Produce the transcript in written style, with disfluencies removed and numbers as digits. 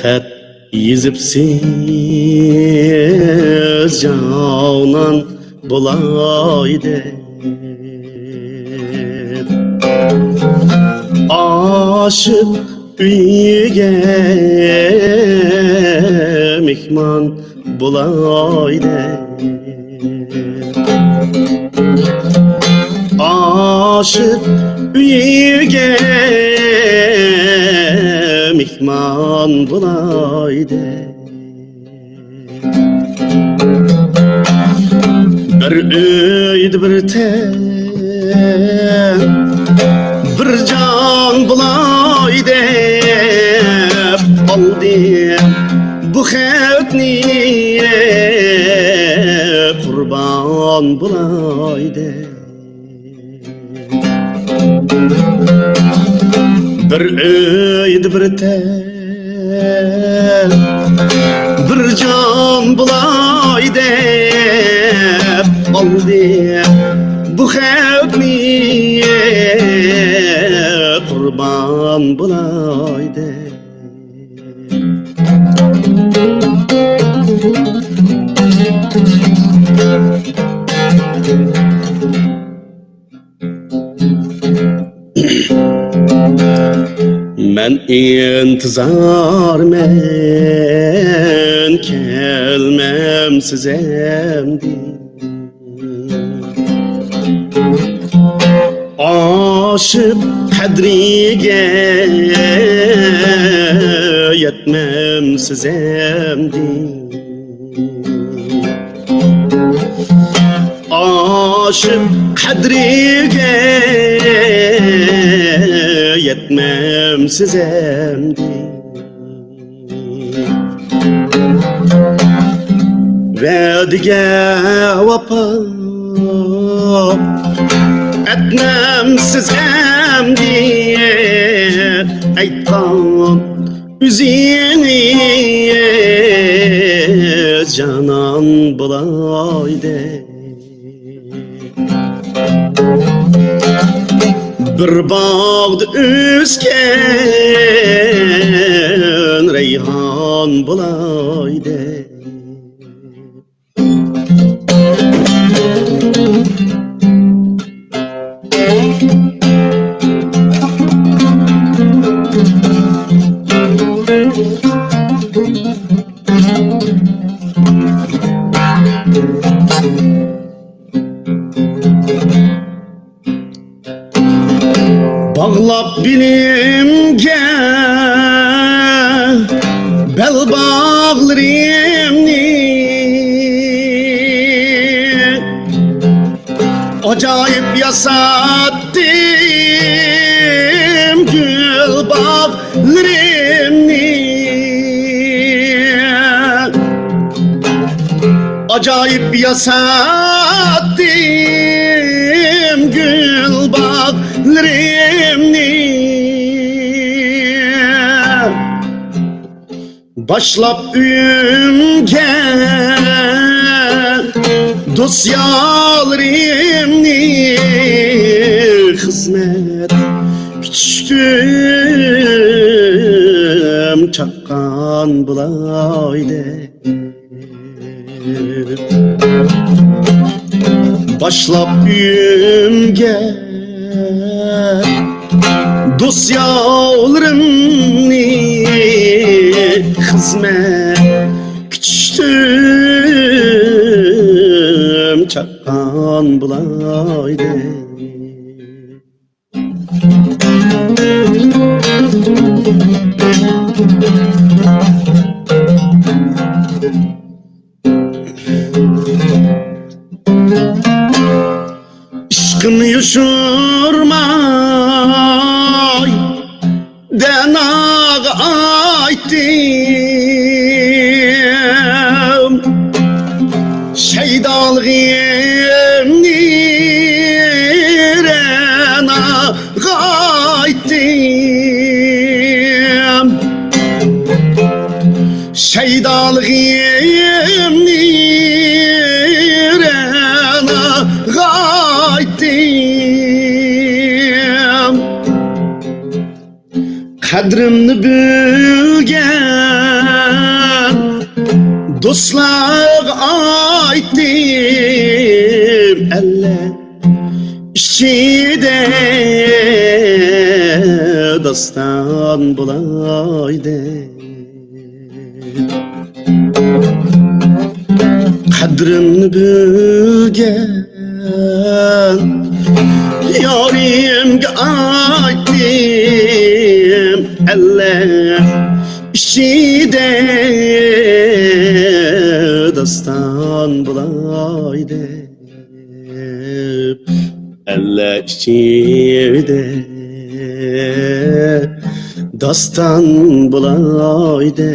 xat yezipsiz canan bulaydı. Aşık üyüge mihman bulaydı. Aşık üyüge mihman bulaydı. Bir öyd bir ten bir can bulaydı. Aldı bu xatni kurban bulaydı. Bir öyd bir ten bir can bulaydı. Aldı bu xatni kurban bulaydı. Men intizar men kelmem sizemdi. Aşık kadriga yetmem sizemdi. Aşık kadriga yetmem sizemdi. Vediga vapa etmem sizemdi. Aytqan üziniz canan bulaydı. Bir bağda üsken reyhan bulaydı. Bağlap bilimge bel bağlarımni. Acayip yasattım gül bağlarımni. Acayip yasattım gül bağlarımni. Başlap üyümge dosyalarımni. Hizmet küçtüm çakkan bulaydı. Başlap üyümge dosyalarımni. Hizmet küçtüm çakkan bulaydı. İşkın yuşurmay denag aytdım. Şeydalığım nirena aytdım. Şeydalığım nirena aytdım. qadrimni bilgan do'stlarga aytdim alla ichida doston bo'laydi qadrimni bilgan yorimga aytdim alla ichida doston bo'laydi alla ichida doston bo'laydi